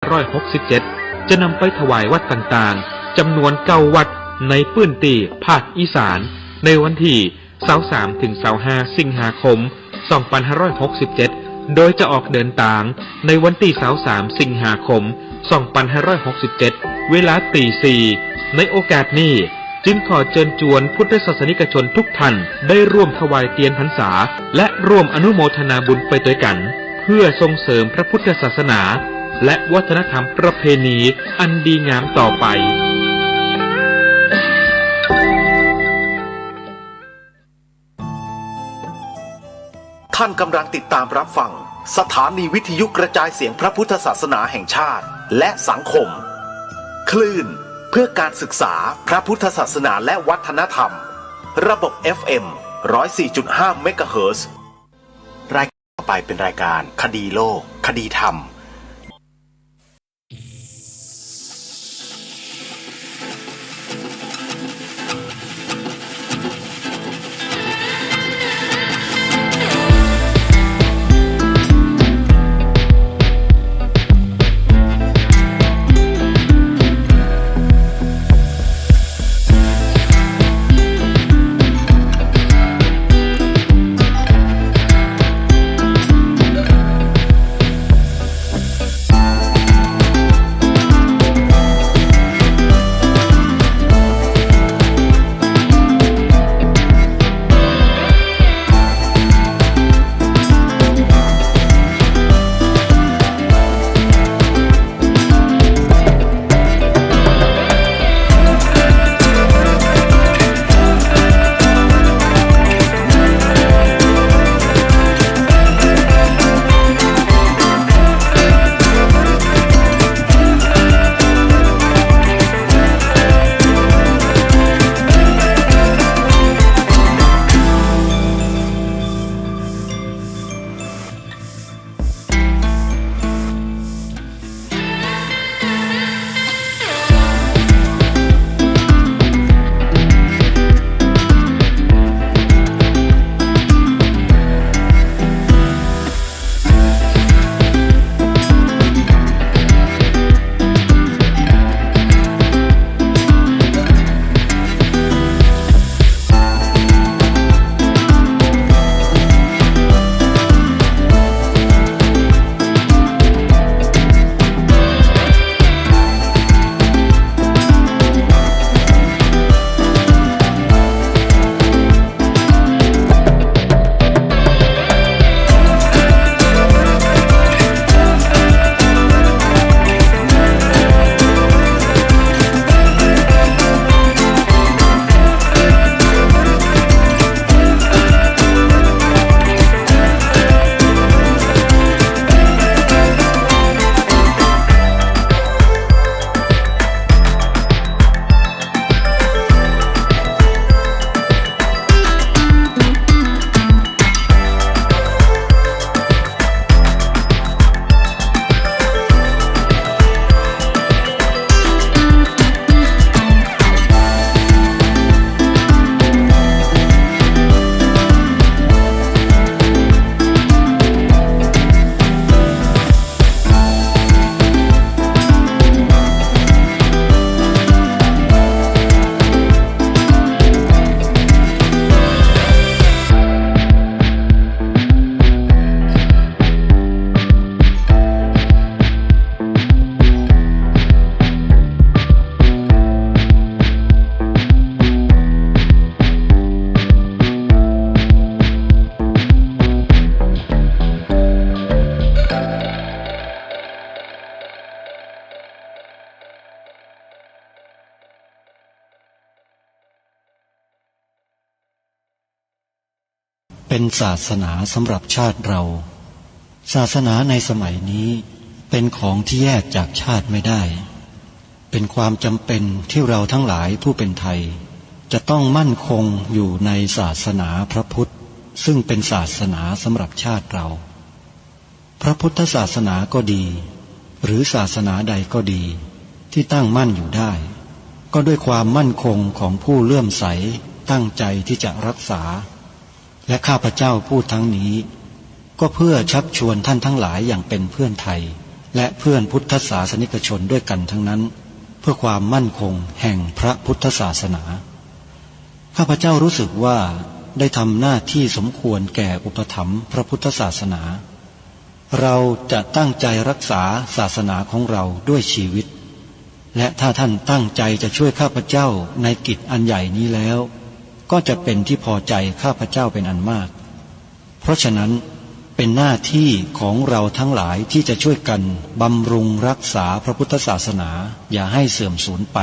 2567จะนำไปถวายวัดต่างๆจำนวน9วัดในพื้นที่ภาคอีสานในวันที่23ถึง25สิงหาคม2567โดยจะออกเดินทางในวันที่23สิงหาคม2567เวลาตี 4ในโอกาสนี้จึงขอเชิญชวนพุทธศาสนิกชนทุกท่านได้ร่วมถวายเทียนพรรษาและร่วมอนุโมทนาบุญไปด้วยกันเพื่อส่งเสริมพระพุทธศาสนาและวัฒนธรรมประเพณีอันดีงามต่อไปท่านกำลังติดตามรับฟังสถานีวิทยุกระจายเสียงพระพุทธศาสนาแห่งชาติและสังคมคลื่นเพื่อการศึกษาพระพุทธศาสนาและวัฒนธรรมระบบ FM 104.5 เมกะเฮิรตซ์รายการต่อไปเป็นรายการคดีโลกคดีธรรมเป็นศาสนาสำหรับชาติเราศาสนาในสมัยนี้เป็นของที่แยกจากชาติไม่ได้เป็นความจำเป็นที่เราทั้งหลายผู้เป็นไทยจะต้องมั่นคงอยู่ในศาสนาพระพุทธซึ่งเป็นศาสนาสำหรับชาติเราพระพุทธศาสนาก็ดีหรือศาสนาใดก็ดีที่ตั้งมั่นอยู่ได้ก็ด้วยความมั่นคงของผู้เลื่อมใสตั้งใจที่จะรักษาและข้าพเจ้าพูดทั้งนี้ก็เพื่อชักชวนท่านทั้งหลายอย่างเป็นเพื่อนไทย และเพื่อนพุทธศาสนิกชนด้วยกันทั้งนั้นเพื่อความมั่นคงแห่งพระพุทธศาสนาข้าพเจ้ารู้สึกว่าได้ทำหน้าที่สมควรแก่อุปถัมภ์พระพุทธศาสนาเราจะตั้งใจรักษาศาสนาของเราด้วยชีวิตและถ้าท่านตั้งใจจะช่วยข้าพเจ้าในกิจอันใหญ่นี้แล้วก็จะเป็นที่พอใจข้าพเจ้าเป็นอันมากเพราะฉะนั้นเป็นหน้าที่ของเราทั้งหลายที่จะช่วยกันบำรุงรักษาพระพุทธศาสนาอย่าให้เสื่อมสูญไป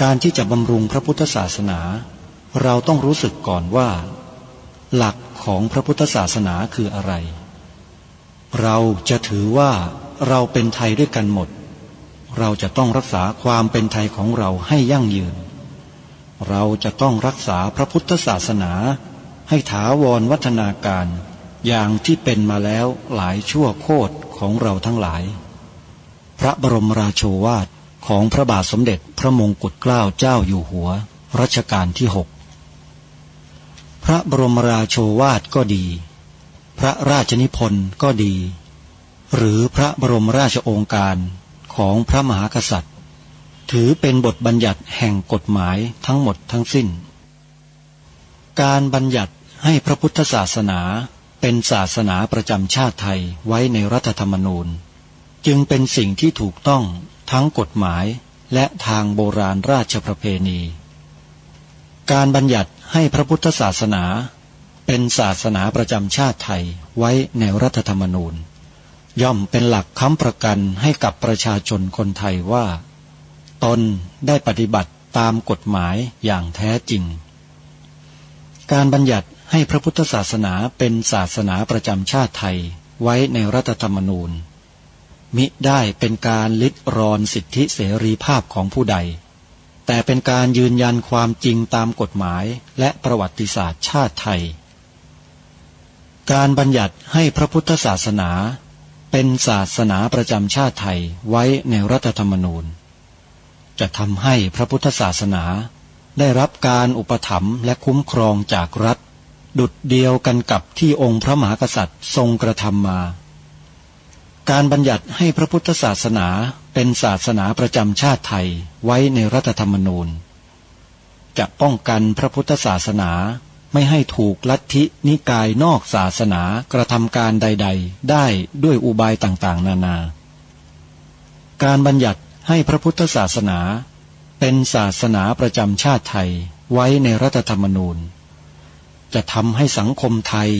การที่จะบำรุงพระพุทธศาสนาเราต้องรู้สึกก่อนว่าหลักของพระพุทธศาสนาคืออะไรเราจะถือว่าเราเป็นไทยด้วยกันหมดเราจะต้องรักษาความเป็นไทยของเราให้ยั่งยืนเราจะต้องรักษาพระพุทธศาสนาให้ถาวรวัฒนาการอย่างที่เป็นมาแล้วหลายชั่วโคตรของเราทั้งหลายพระบรมราโชวาทของพระบาทสมเด็จพระมงกุฎเกล้าเจ้าอยู่หัวรัชกาลที่ 6พระบรมราโชวาทก็ดีพระราชนิพนธ์ก็ดีหรือพระบรมราชโองการของพระมหากษัตริย์ถือเป็นบทบัญญัติแห่งกฎหมายทั้งหมดทั้งสิ้นการบัญญัติให้พระพุทธศาสนาเป็นศาสนาประจำชาติไทยไว้ในรัฐธรรมนูญจึงเป็นสิ่งที่ถูกต้องทั้งกฎหมายและทางโบราณราชประเพณีการบัญญัติให้พระพุทธศาสนาเป็นศาสนาประจำชาติไทยไว้ในรัฐธรรมนูญย่อมเป็นหลักค้ำประกันให้กับประชาชนคนไทยว่าตนได้ปฏิบัติตามกฎหมายอย่างแท้จริงการบัญญัติให้พระพุทธศาสนาเป็นศาสนาประจำชาติไทยไว้ในรัฐธรรมนูญมิได้เป็นการลิดรอนสิทธิเสรีภาพของผู้ใดแต่เป็นการยืนยันความจริงตามกฎหมายและประวัติศาสตร์ชาติไทยการบัญญัติให้พระพุทธศาสนาเป็นศาสนาประจำชาติไทยไว้ในรัฐธรรมนูญจะทำให้พระพุทธศาสนาได้รับการอุปถัมภ์และคุ้มครองจากรัฐดุจเดียวกันกับที่องค์พระมหากษัตริย์ทรงกระทำมาการบัญญัติให้พระพุทธศาสนาเป็นศาสนาประจำชาติไทยไว้ในรัฐธรรมนูญจะป้องกันพระพุทธศาสนาไม่ให้ถูกลัทธินิกายนอกศาสนากระทำการใดๆได้ด้วยอุบายต่างๆนานาการบัญญัติให้พระพุทธศาสนาเป็นศาสนาประจำชาติไทยไว้ในรัฐธรรมนูญจะทำให้สังคมไทย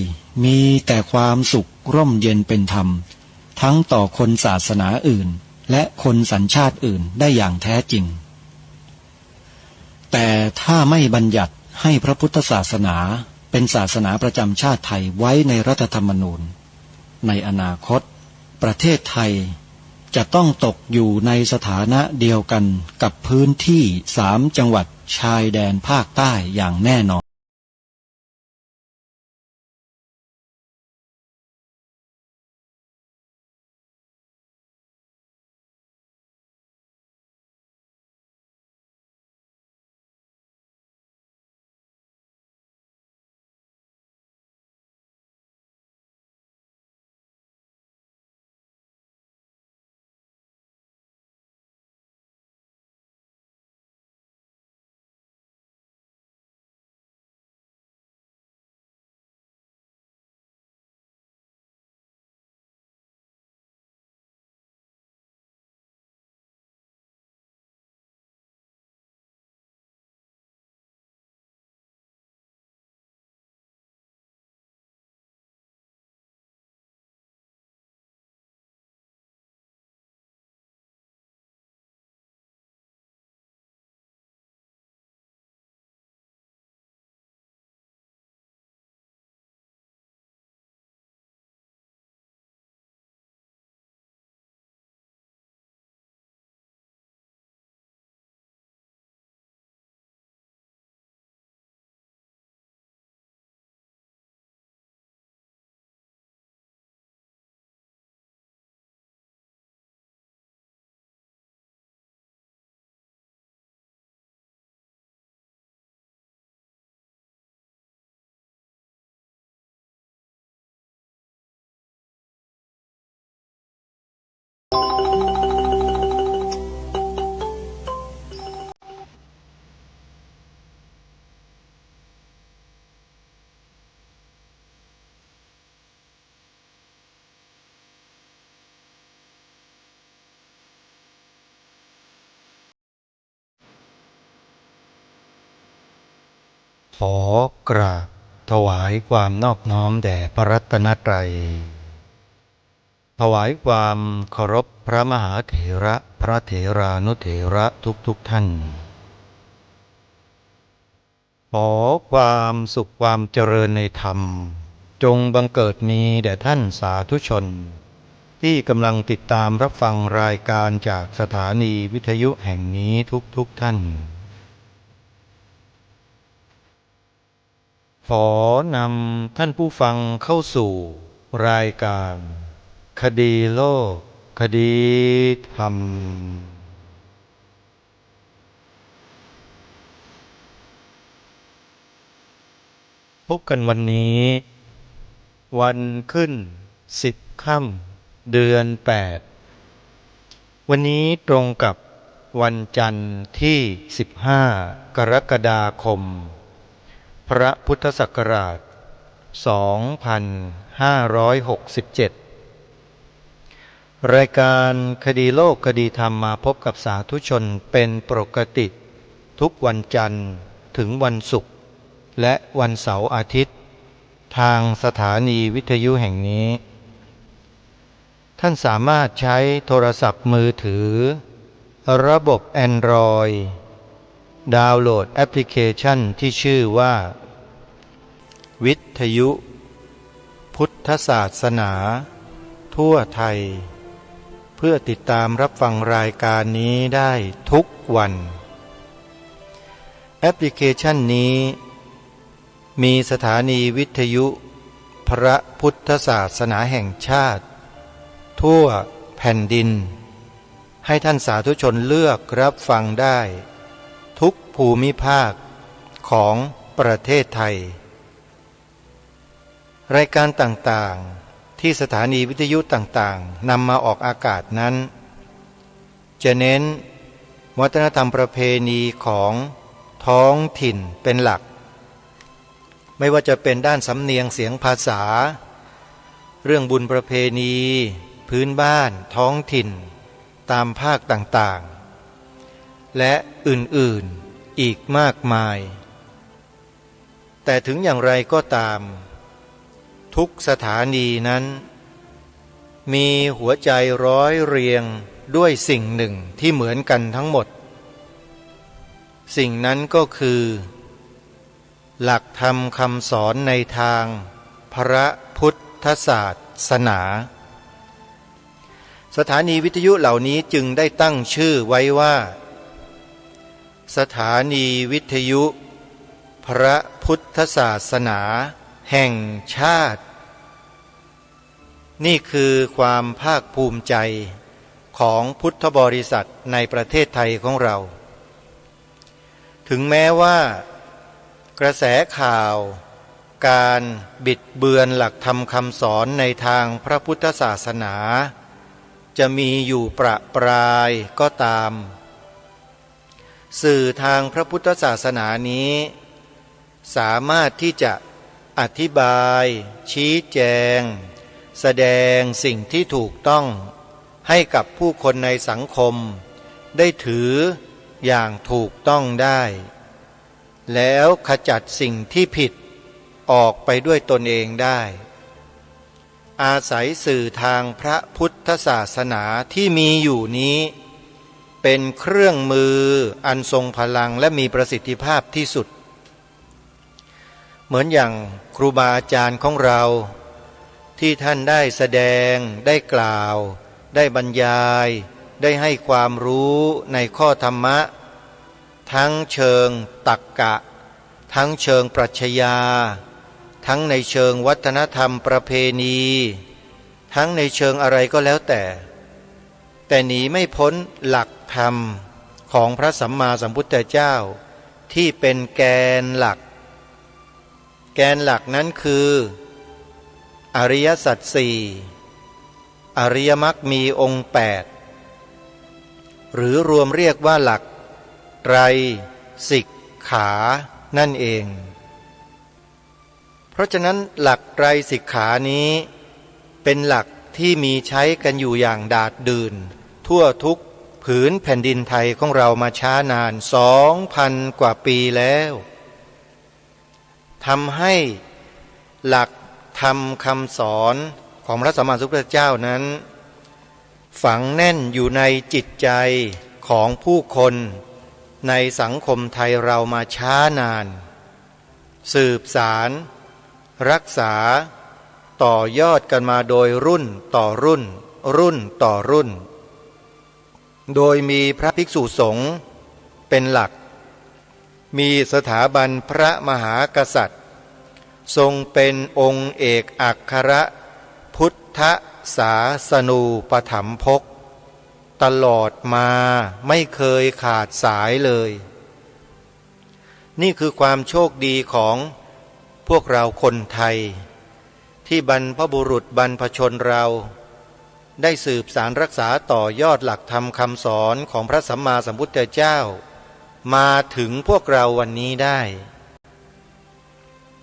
มีแต่ความสุขร่มเย็นเป็นธรรมทั้งต่อคนศาสนาอื่นและคนสัญชาติอื่นได้อย่างแท้จริงแต่ถ้าไม่บัญญัติให้พระพุทธศาสนาเป็นศาสนาประจำชาติไทยไว้ในรัฐธรรมนูญในอนาคตประเทศไทยจะต้องตกอยู่ในสถานะเดียวกันกับพื้นที่3 จังหวัดชายแดนภาคใต้อย่างแน่นอน อกราบถวายความนอบน้อมแด่พระรัตนตรัยถวายความเคารพพระมหาเถระพระเถรานุเถระทุกท่านขอความสุขความเจริญในธรรมจงบังเกิดมีแด่ท่านสาธุชนที่กำลังติดตามรับฟังรายการจากสถานีวิทยุแห่งนี้ทุกท่านขอนำท่านผู้ฟังเข้าสู่รายการคดีโลกคดีธรรมพบกันวันนี้วันขึ้น10 ค่ำเดือน 8วันนี้ตรงกับวันจันทร์ที่15 กรกฎาคมพระพุทธศักราช 2567 รายการคดีโลกคดีธรรมมาพบกับสาธุชนเป็นปกติทุกวันจันทร์ถึงวันศุกร์และวันเสาร์อาทิตย์ทางสถานีวิทยุแห่งนี้ท่านสามารถใช้โทรศัพท์มือถือระบบ Android ดาวน์โหลดแอปพลิเคชันที่ชื่อว่าวิทยุพุทธศาสนาทั่วไทยเพื่อติดตามรับฟังรายการนี้ได้ทุกวันแอปพลิเคชันนี้มีสถานีวิทยุพระพุทธศาสนาแห่งชาติทั่วแผ่นดินให้ท่านสาธุชนเลือกรับฟังได้ทุกภูมิภาคของประเทศไทยรายการต่างๆที่สถานีวิทยุต่างๆนำมาออกอากาศนั้นจะเน้นวัฒนธรรมประเพณีของท้องถิ่นเป็นหลักไม่ว่าจะเป็นด้านสำเนียงเสียงภาษาเรื่องบุญประเพณีพื้นบ้านท้องถิ่นตามภาคต่างๆและอื่นๆอีกมากมายแต่ถึงอย่างไรก็ตามทุกสถานีนั้นมีหัวใจร้อยเรียงด้วยสิ่งหนึ่งที่เหมือนกันทั้งหมดสิ่งนั้นก็คือหลักธรรมคำสอนในทางพระพุทธศาสนาสถานีวิทยุเหล่านี้จึงได้ตั้งชื่อไว้ว่าสถานีวิทยุพระพุทธศาสนาแห่งชาตินี่คือความภาคภูมิใจของพุทธบริษัทในประเทศไทยของเราถึงแม้ว่ากระแสข่าวการบิดเบือนหลักธรรมคำสอนในทางพระพุทธศาสนาจะมีอยู่ประปรายก็ตามสื่อทางพระพุทธศาสนานี้สามารถที่จะอธิบายชี้แจงแสดงสิ่งที่ถูกต้องให้กับผู้คนในสังคมได้ถืออย่างถูกต้องได้แล้วขจัดสิ่งที่ผิดออกไปด้วยตนเองได้อาศัยสื่อทางพระพุทธศาสนาที่มีอยู่นี้เป็นเครื่องมืออันทรงพลังและมีประสิทธิภาพที่สุดเหมือนอย่างครูบาอาจารย์ของเราที่ท่านได้แสดงได้กล่าวได้บรรยายได้ให้ความรู้ในข้อธรรมะทั้งเชิงตรรกะทั้งเชิงปรัชญาทั้งในเชิงวัฒนธรรมประเพณีทั้งในเชิงอะไรก็แล้วแต่หนีไม่พ้นหลักธรรมของพระสัมมาสัมพุทธเจ้าที่เป็นแกนหลักนั้นคืออริยสัจสี่อริยมรรคมีองค์8หรือรวมเรียกว่าหลักไตรสิกขานั่นเองเพราะฉะนั้นหลักไตรสิกขานี้เป็นหลักที่มีใช้กันอยู่อย่างดาษดื่นทั่วทุกผืนแผ่นดินไทยของเรามาช้านาน 2,000 กว่าปีแล้ว ทำให้หลักธรรมคำสอนของพระสัมมาสัมพุทธเจ้านั้นฝังแน่นอยู่ในจิตใจของผู้คนในสังคมไทยเรามาช้านานสืบสารรักษาต่อยอดกันมาโดยรุ่นต่อรุ่นรุ่นต่อรุ่นโดยมีพระภิกษุสงฆ์เป็นหลักมีสถาบันพระมหากษัตริย์ทรงเป็นองค์เอกอัครพุทธศาสนูปถัมภกตลอดมาไม่เคยขาดสายเลยนี่คือความโชคดีของพวกเราคนไทยที่บรรพบุรุษบรรพชนเราได้สืบสารรักษาต่อยอดหลักธรรมคำสอนของพระสัมมาสัมพุทธเจ้ามาถึงพวกเราวันนี้ได้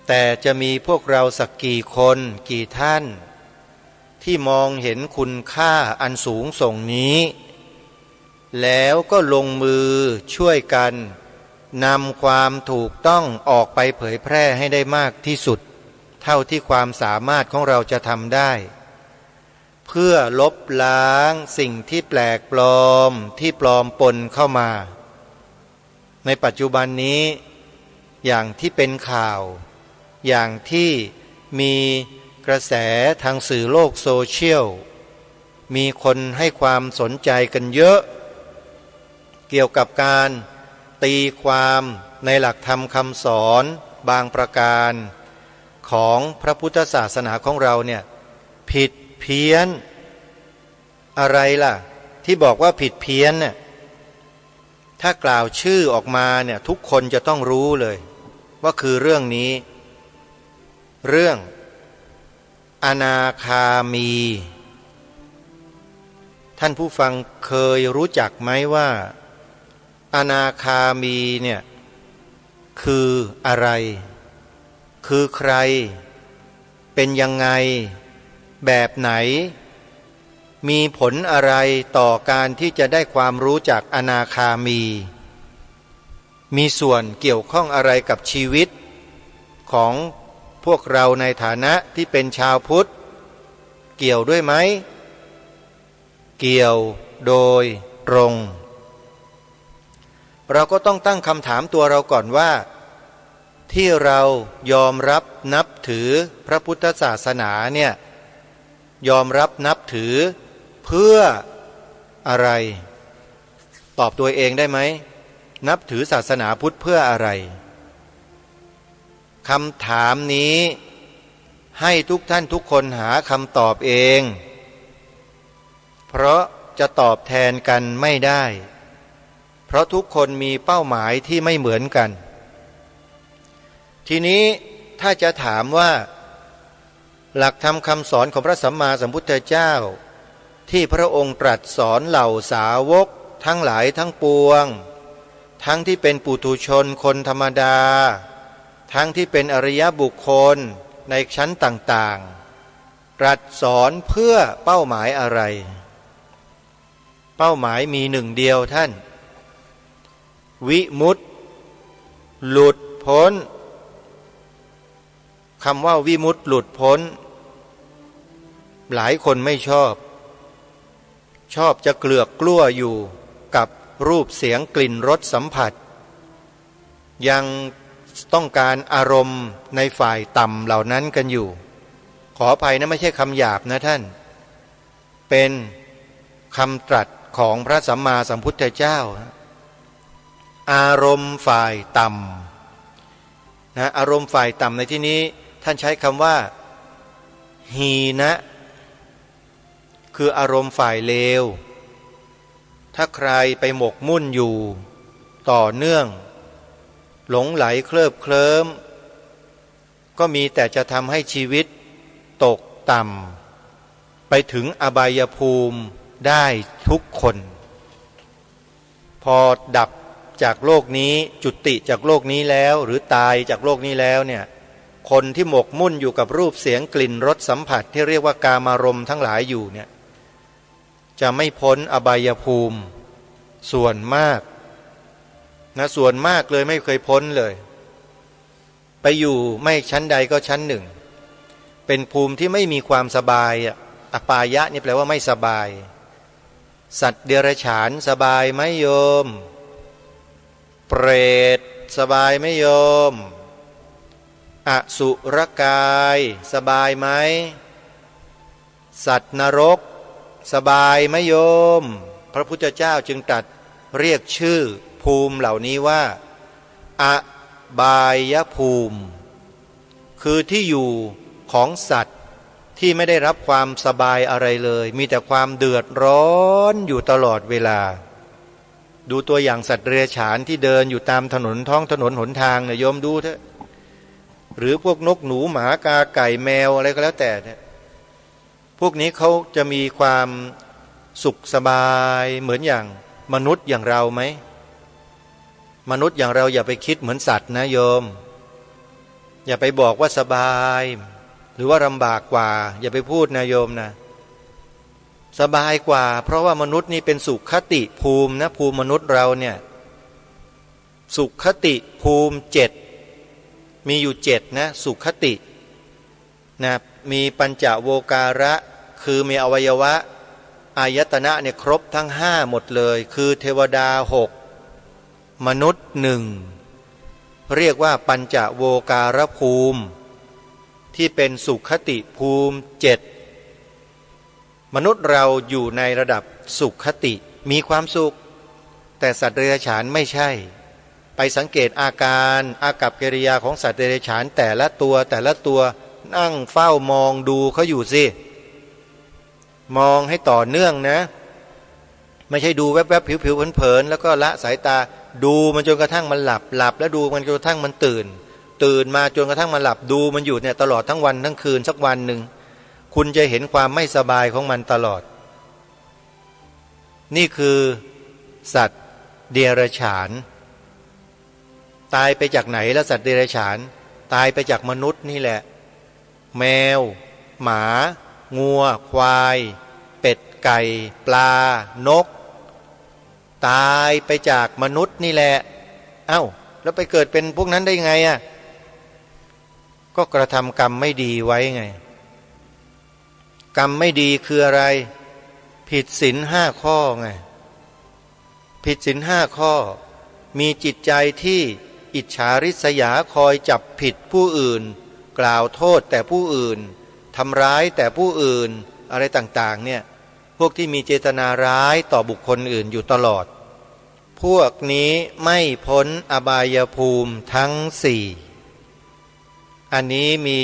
แต่จะมีพวกเราสักกี่คนกี่ท่านที่มองเห็นคุณค่าอันสูงส่งนี้แล้วก็ลงมือช่วยกันนำความถูกต้องออกไปเผยแพร่ให้ได้มากที่สุดเท่าที่ความสามารถของเราจะทำได้เพื่อลบล้างสิ่งที่แปลกปลอมที่ปลอมปนเข้ามาในปัจจุบันนี้อย่างที่เป็นข่าวอย่างที่มีกระแสทางสื่อโลกโซเชียลมีคนให้ความสนใจกันเยอะเกี่ยวกับการตีความในหลักธรรมคำสอนบางประการของพระพุทธศาสนาของเราเนี่ยผิดเพี้ยนอะไรล่ะที่บอกว่าผิดเพี้ยนเนี่ยถ้ากล่าวชื่อออกมาเนี่ยทุกคนจะต้องรู้เลยว่าคือเรื่องนี้เรื่องอนาคามีท่านผู้ฟังเคยรู้จักไหมว่าอนาคามีเนี่ยคืออะไรคือใครเป็นยังไงแบบไหนมีผลอะไรต่อการที่จะได้ความรู้จากอนาคามีส่วนเกี่ยวข้องอะไรกับชีวิตของพวกเราในฐานะที่เป็นชาวพุทธเกี่ยวด้วยไหมเกี่ยวโดยตรงเราก็ต้องตั้งคำถามตัวเราก่อนว่าที่เรายอมรับนับถือพระพุทธศาสนาเนี่ยยอมรับนับถือเพื่ออะไรตอบตัวเองได้ไหมนับถือศาสนาพุทธเพื่ออะไรคำถามนี้ให้ทุกท่านทุกคนหาคำตอบเองเพราะจะตอบแทนกันไม่ได้เพราะทุกคนมีเป้าหมายที่ไม่เหมือนกันทีนี้ถ้าจะถามว่าหลักธรรมคำสอนของพระสัมมาสัมพุทธเจ้าที่พระองค์ตรัสสอนเหล่าสาวกทั้งหลายทั้งปวงทั้งที่เป็นปุถุชนคนธรรมดาทั้งที่เป็นอริยบุคคลในชั้นต่างๆตรัสสอนเพื่อเป้าหมายอะไรเป้าหมายมีหนึ่งเดียวท่านวิมุตติหลุดพ้นคำว่าวิมุตติหลุดพ้นหลายคนไม่ชอบจะเกลือกกลั้วอยู่กับรูปเสียงกลิ่นรสสัมผัสยังต้องการอารมณ์ในฝ่ายต่ำเหล่านั้นกันอยู่ขออภัยนะไม่ใช่คำหยาบนะท่านเป็นคำตรัสของพระสัมมาสัมพุทธเจ้าอารมณ์ฝ่ายต่ำนะอารมณ์ฝ่ายต่ำในที่นี้ท่านใช้คำว่าหีนะคืออารมณ์ฝ่ายเลวถ้าใครไปหมกมุ่นอยู่ต่อเนื่องหลงไหลเคลิบเคลิ้มก็มีแต่จะทำให้ชีวิตตกต่ำไปถึงอบายภูมิได้ทุกคนพอดับจากโลกนี้จุติจากโลกนี้แล้วหรือตายจากโลกนี้แล้วเนี่ยคนที่หมกมุ่นอยู่กับรูปเสียงกลิ่นรสสัมผัสที่เรียกว่ากามารมณ์ทั้งหลายอยู่เนี่ยจะไม่พ้นอบายภูมิส่วนมากนะส่วนมากเลยไม่เคยพ้นเลย ไปอยู่ไม่ชั้นใดก็ชั้นหนึ่งเป็นภูมิที่ไม่มีความสบายอปายะนี่แปลว่าไม่สบายสัตว์เดรัจฉานสบายไหมโยมเปรตสบายไหมโยมอสุรกายสบายไหมสัตว์นรกสบายไหมโยมพระพุทธเจ้าจึงตรัสเรียกชื่อภูมิเหล่านี้ว่าอบายภูมิคือที่อยู่ของสัตว์ที่ไม่ได้รับความสบายอะไรเลยมีแต่ความเดือดร้อนอยู่ตลอดเวลาดูตัวอย่างสัตว์เดรัจฉานที่เดินอยู่ตามถนนท้องถนนหนทางเนี่ยโยมดูเถอะหรือพวกนกหนูหมากาไก่แมวอะไรก็แล้วแต่เนี่ยพวกนี้เขาจะมีความสุขสบายเหมือนอย่างมนุษย์อย่างเราไหมมนุษย์อย่างเราอย่าไปคิดเหมือนสัตว์นะโยมอย่าไปบอกว่าสบายหรือว่าลำบากกว่าอย่าไปพูดนะโยมนะสบายกว่าเพราะว่ามนุษย์นี่เป็นสุขคติภูมินะภูมิมนุษย์เราเนี่ยสุขคติภูมิ7มีอยู่7นะสุขคตินะมีปัญจโวการะคือมีอวัยวะอายตนะเนี่ยครบทั้ง5หมดเลยคือเทวดา6มนุษย์1เรียกว่าปัญจโวการภูมิที่เป็นสุขคติภูมิ7มนุษย์เราอยู่ในระดับสุขคติมีความสุขแต่สัตว์เดรัจฉานไม่ใช่ไปสังเกตอาการอากัปกิริยาของสัตว์เดรัจฉานแต่ละตัวนั่งเฝ้ามองดูเขาอยู่สิมองให้ต่อเนื่องนะไม่ใช่ดูแวบๆผิวๆเผินๆแล้วก็ละสายตาดูมันจนกระทั่งมันหลับแล้วดูมันจนกระทั่งมันตื่นมาจนกระทั่งมันหลับดูมันอยู่เนี่ยตลอดทั้งวันทั้งคืนสักวันหนึ่งคุณจะเห็นความไม่สบายของมันตลอดนี่คือสัตว์เดรัจฉานตายไปจากไหนแล้วสัตว์เดรัจฉานตายไปจากมนุษย์นี่แหละแมวหมางัวควายเป็ดไก่ปลานกตายไปจากมนุษย์นี่แหละเอ้าแล้วไปเกิดเป็นพวกนั้นได้ไงก็กระทำกรรมไม่ดีไว้ไงกรรมไม่ดีคืออะไรผิดศีล5ข้อไงผิดศีล5ข้อมีจิตใจที่อิจฉาริษยาคอยจับผิดผู้อื่นกล่าวโทษแต่ผู้อื่นทำร้ายแต่ผู้อื่นอะไรต่างๆเนี่ยพวกที่มีเจตนาร้ายต่อบุคคลอื่นอยู่ตลอดพวกนี้ไม่พ้นอบายภูมิทั้ง4อันนี้มี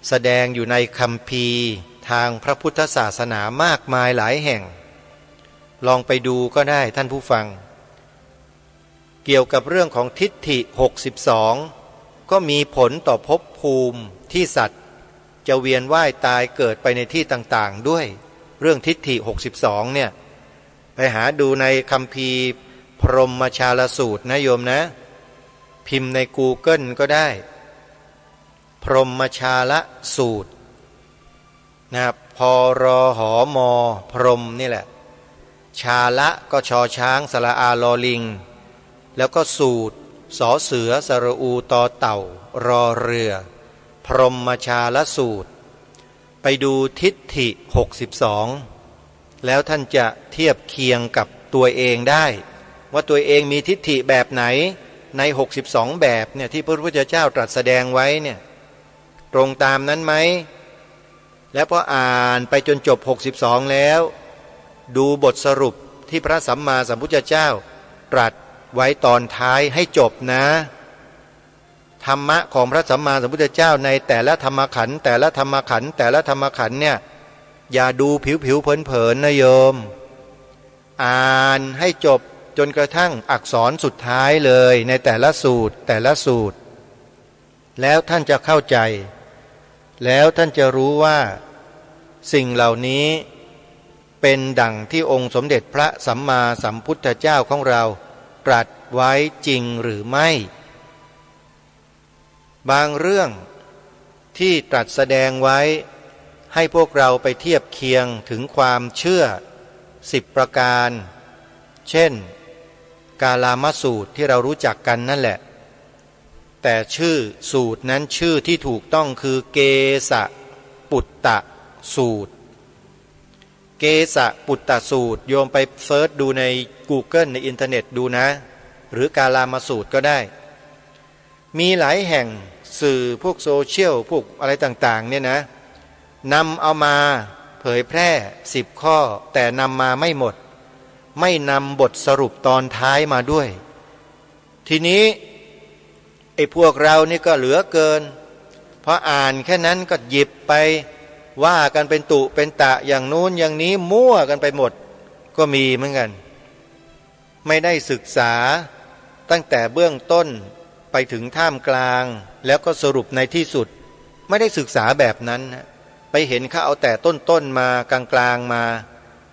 แสดงอยู่ในคัมภีร์ทางพระพุทธศาสนามากมายหลายแห่งลองไปดูก็ได้ท่านผู้ฟังเกี่ยวกับเรื่องของทิฏฐิ62ก็มีผลต่อภพภูมิที่สัตว์จะเวียนว่ายตายเกิดไปในที่ต่างๆด้วยเรื่องทิฏฐิ62เนี่ยไปหาดูในคัมภีร์พรหมชาลสูตรนะโยมนะพิมพ์ใน Google ก็ได้พรหมชาลสูตรนะพรหมพรหมนี่แหละชาละก็ชอช้างสระอาลอลิงแล้วก็สูตรสอเสือสระอูตอเต่ารอเรือพรหมชาลสูตรไปดูทิฏฐิ62แล้วท่านจะเทียบเคียงกับตัวเองได้ว่าตัวเองมีทิฏฐิแบบไหนใน62แบบเนี่ยที่พระพุทธเจ้าตรัสแสดงไว้เนี่ยตรงตามนั้นไหมแล้วพออ่านไปจนจบ62แล้วดูบทสรุปที่พระสัมมาสัมพุทธเจ้าตรัสไว้ตอนท้ายให้จบนะธรรมะของพระสัมมาสัมพุทธเจ้าในแต่ละธรรมขันธ์เนี่ยอย่าดูผิวเผินๆนะโยมอ่านให้จบจนกระทั่งอักษรสุดท้ายเลยในแต่ละสูตรแล้วท่านจะเข้าใจแล้วท่านจะรู้ว่าสิ่งเหล่านี้เป็นดั่งที่องค์สมเด็จพระสัมมาสัมพุทธเจ้าของเราตรัสไว้จริงหรือไม่บางเรื่องที่ตรัสแสดงไว้ให้พวกเราไปเทียบเคียงถึงความเชื่อ10ประการเช่นกาลามสูตรที่เรารู้จักกันนั่นแหละ แต่ชื่อสูตรนั้นชื่อที่ถูกต้องคือเกสปุตตะสูตรเกสปุตตะสูตรโยมไปเซิร์ชดูใน Google ในอินเทอร์เน็ตดูนะหรือกาลามาสูตรก็ได้มีหลายแห่งสื่อพวกโซเชียลพวกอะไรต่างๆเนี่ยนะนำเอามาเผยแพร่10 ข้อแต่นำมาไม่หมดไม่นำบทสรุปตอนท้ายมาด้วยทีนี้ไอ้พวกเรานี่ก็เหลือเกินพออ่านแค่นั้นก็หยิบไปว่ากันเป็นตุเป็นตะอย่างนู้นอย่างนี้มั่วกันไปหมดก็มีเหมือนกันไม่ได้ศึกษาตั้งแต่เบื้องต้นไปถึงท่ามกลางแล้วก็สรุปในที่สุดไม่ได้ศึกษาแบบนั้นนะไปเห็นเขาเอาแต่ต้นมากลางมา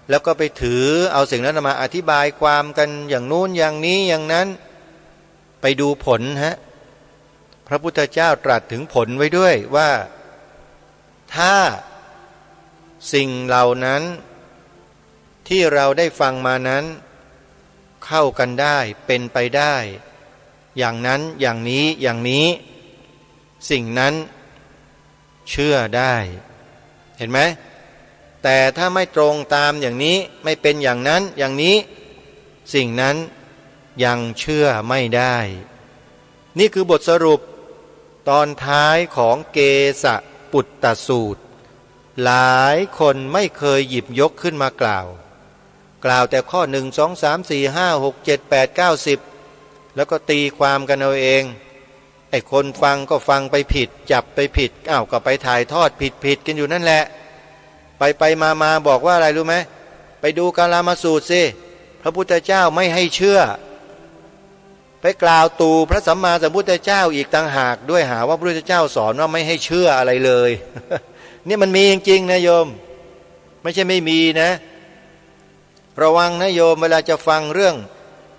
แล้วก็ไปถือเอาสิ่งนั้นมาอธิบายความกันอย่างนู้นอย่างนี้อย่างนั้นไปดูผลฮะพระพุทธเจ้าตรัสถึงผลไว้ด้วยว่าถ้าสิ่งเหล่านั้นที่เราได้ฟังมานั้นเข้ากันได้เป็นไปได้อย่างนั้นอย่างนี้อย่างนี้สิ่งนั้นเชื่อได้เห็นไหมแต่ถ้าไม่ตรงตามอย่างนี้ไม่เป็นอย่างนั้นอย่างนี้สิ่งนั้นยังเชื่อไม่ได้นี่คือบทสรุปตอนท้ายของเกสปุตตสูตรหลายคนไม่เคยหยิบยกขึ้นมากล่าวแต่ข้อ1 2 3 4 5 6 7 8 9 10แล้วก็ตีความกันเอาเองไอ้คนฟังก็ฟังไปผิดจับไปผิดก็ไปถ่ายทอดผิดกันอยู่นั่นแหละไปมาบอกว่าอะไรรู้ไหมไปดูกาลามาสูตรสิพระพุทธเจ้าไม่ให้เชื่อไปกล่าวตูพระสัมมาสัมพุทธเจ้าอีกต่างหากด้วยหาว่าพระพุทธเจ้าสอนว่าไม่ให้เชื่ออะไรเลย นี่มันมีจริงๆนะโยมไม่ใช่ไม่มีนะระวังนะโยมเวลาจะฟังเรื่อง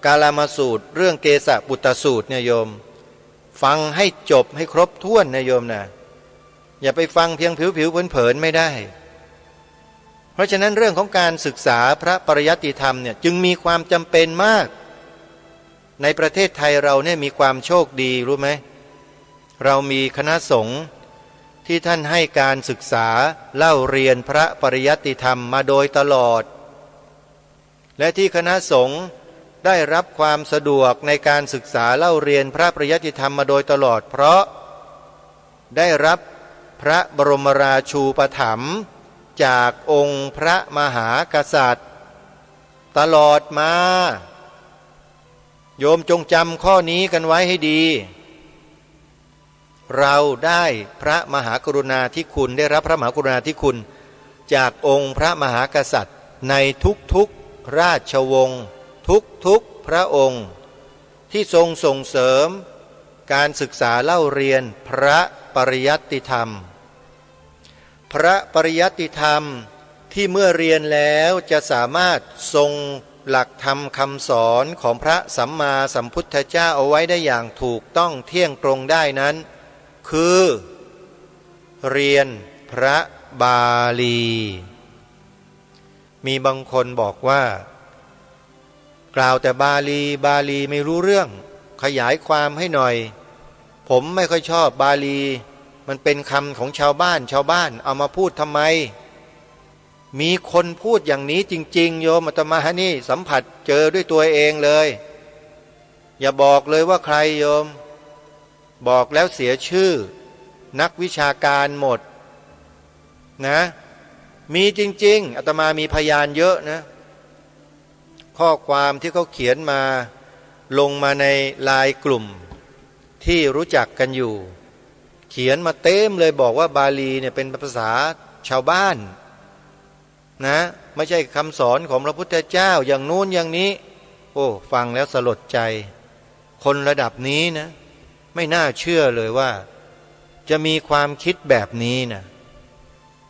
กาลามาสูตรเรื่องเกสปุตตสูตรเนี่ยโยมฟังให้จบให้ครบถ้วนนะโยมนะอย่าไปฟังเพียงผิวเผินๆไม่ได้เพราะฉะนั้นเรื่องของการศึกษาพระปริยัติธรรมเนี่ยจึงมีความจำเป็นมากในประเทศไทยเราเนี่ยมีความโชคดีรู้ไหมเรามีคณะสงฆ์ที่ท่านให้การศึกษาเล่าเรียนพระปริยัติธรรมมาโดยตลอดและที่คณะสงฆ์ได้รับความสะดวกในการศึกษาเล่าเรียนพระปริยัติธรรมมาโดยตลอดเพราะได้รับพระบรมราชูปถัมภ์จากองค์พระมหากษัตริย์ตลอดมาโยมจงจำข้อนี้กันไว้ให้ดีเราได้พระมหากรุณาธิคุณได้รับพระมหากรุณาธิคุณจากองค์พระมหากษัตริย์ในทุกๆราชวงศ์ทุกพระองค์ที่ทรงส่งเสริมการศึกษาเล่าเรียนพระปริยัติธรรมพระปริยัติธรรมที่เมื่อเรียนแล้วจะสามารถทรงหลักธรรมคำสอนของพระสัมมาสัมพุทธเจ้าเอาไว้ได้อย่างถูกต้องเที่ยงตรงได้นั้นคือเรียนพระบาลีมีบางคนบอกว่ากล่าวแต่บาลีไม่รู้เรื่องขยายความให้หน่อยผมไม่ค่อยชอบบาลีมันเป็นคำของชาวบ้านเอามาพูดทำไมมีคนพูดอย่างนี้จริงๆโยมอาตมานี่สัมผัสเจอด้วยตัวเองเลยอย่าบอกเลยว่าใครโยมบอกแล้วเสียชื่อนักวิชาการหมดนะมีจริงๆอาตมามีพยานเยอะนะข้อความที่เขาเขียนมาลงมาในไลน์กลุ่มที่รู้จักกันอยู่เขียนมาเต็มเลยบอกว่าบาลีเนี่ยเป็นภาษาชาวบ้านนะไม่ใช่คำสอนของพระพุทธเจ้าอย่างนู้นอย่างนี้โอ้ฟังแล้วสลดใจคนระดับนี้นะไม่น่าเชื่อเลยว่าจะมีความคิดแบบนี้นะ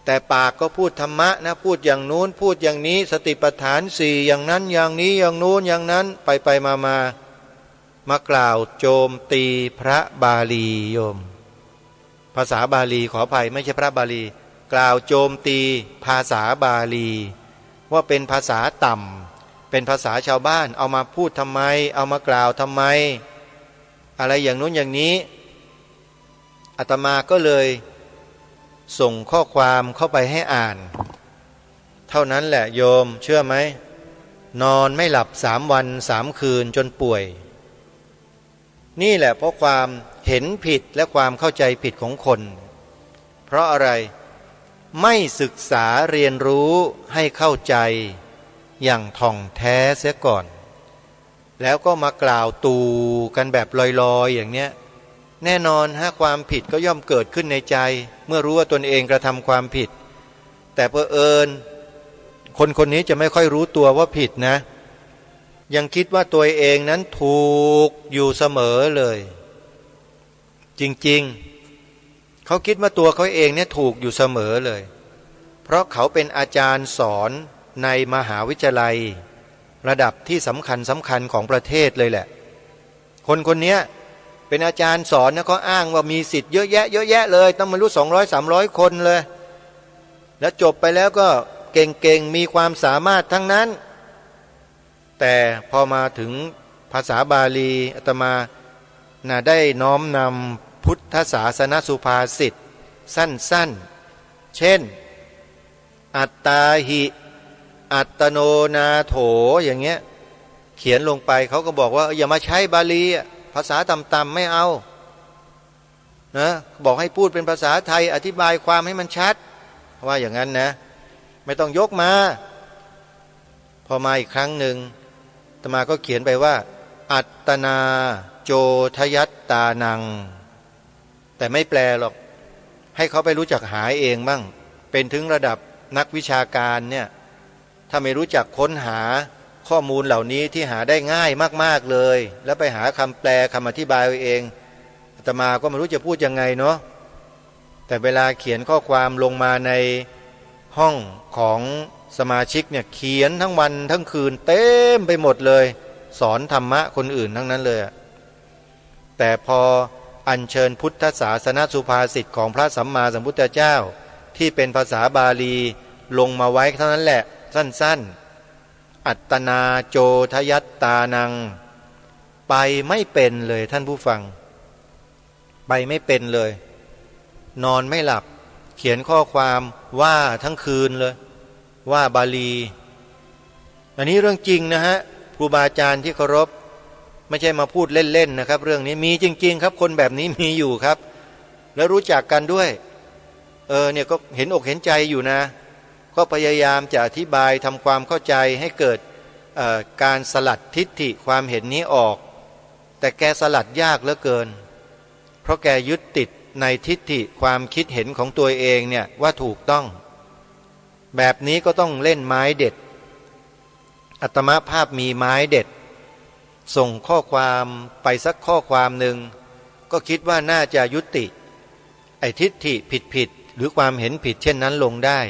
แต่ปากก็พูดธรรมะนะพูดอย่างนู้นพูดอย่างนี้สติปัฏฐานสี่อย่างนั้นอย่างนี้อย่างนู้นอย่างนั้นไปมากล่าวโจมตีพระบาลีโยมภาษาบาลีขออภัยไม่ใช่พระบาลีกล่าวโจมตีภาษาบาลีว่าเป็นภาษาต่ำเป็นภาษาชาวบ้านเอามาพูดทำไมเอามากล่าวทำไมอะไรอย่างนู้นอย่างนี้ อาตมาก็เลยส่งข้อความเข้าไปให้อ่านเท่านั้นแหละโยมเชื่อไหมนอนไม่หลับ3 วัน 3 คืนจนป่วยนี่แหละเพราะความเห็นผิดและความเข้าใจผิดของคนเพราะอะไรไม่ศึกษาเรียนรู้ให้เข้าใจอย่างท่องแท้เสียก่อนแล้วก็มากล่าวตูกันแบบลอยๆอย่างเนี้ยแน่นอนความผิดก็ย่อมเกิดขึ้นในใจเมื่อรู้ว่าตนเองกระทำความผิดแต่เผอิญคนคนนี้จะไม่ค่อยรู้ตัวว่าผิดนะยังคิดว่าตัวเองนั้นถูกอยู่เสมอเลยจริงๆเขาคิดว่าตัวเขาเองเนี่ยถูกอยู่เสมอเลยเพราะเขาเป็นอาจารย์สอนในมหาวิทยาลัยระดับที่สำคัญของประเทศเลยแหละคนคนนี้เป็นอาจารย์สอนนะเขาอ้างว่ามีสิทธิ์เยอะแยะเลยต้องมารู้200-300 คนเลยแล้วจบไปแล้วก็เก่งๆมีความสามารถทั้งนั้นแต่พอมาถึงภาษาบาลีอาตมาได้น้อมนำพุทธศาสนสุภาษิตสั้นๆเช่นอัตตาหิอัตโนนาโถอย่างเงี้ยเขียนลงไปเขาก็บอกว่าอย่ามาใช้บาลีภาษาต่ำๆไม่เอานะบอกให้พูดเป็นภาษาไทยอธิบายความให้มันชัดว่าอย่างนั้นนะไม่ต้องยกมาพอมาอีกครั้งหนึ่งอาตมาก็เขียนไปว่าอัตตนาโจทยัตตานังแต่ไม่แปลหรอกให้เขาไปรู้จักหาเองบ้างเป็นถึงระดับนักวิชาการเนี่ยถ้าไม่รู้จักค้นหาข้อมูลเหล่านี้ที่หาได้ง่ายมากๆเลยแล้วไปหาคำแปลคำอธิบายเองอาตมาก็ไม่รู้จะพูดยังไงเนาะแต่เวลาเขียนข้อความลงมาในห้องของสมาชิกเนี่ยเขียนทั้งวันทั้งคืนเต็มไปหมดเลยสอนธรรมะคนอื่นทั้งนั้นเลยแต่พออัญเชิญพุทธศาสนสุภาษิตของพระสัมมาสัมพุทธเจ้าที่เป็นภาษาบาลีลงมาไว้เท่านั้นแหละสั้นๆอัตตนาโจทยัตตานังไปไม่เป็นเลยท่านผู้ฟังไปไม่เป็นเลยนอนไม่หลับเขียนข้อความว่าทั้งคืนเลยว่าบาลีอันนี้เรื่องจริงนะฮะครูบาอาจารย์ที่เคารพไม่ใช่มาพูดเล่นๆนะครับเรื่องนี้มีจริงๆครับคนแบบนี้มีอยู่ครับแล้วรู้จักกันด้วยเนี่ยก็เห็นอกเห็นใจอยู่นะก็พยายามจะอธิบายทำความเข้าใจให้เกิดการสลัดทิฏฐิความเห็นนี้ออกแต่แกสลัดยากเหลือเกินเพราะแกยึดติดในทิฏฐิความคิดเห็นของตัวเองเนี่ยว่าถูกต้องแบบนี้ก็ต้องเล่นไม้เด็ดอาตมาภาพมีไม้เด็ดส่งข้อความไปสักข้อความหนึ่งก็คิดว่าน่าจะยุติไอ้ทิฏฐิผิดหรือความเห็นผิดเช่นนั้นลงได้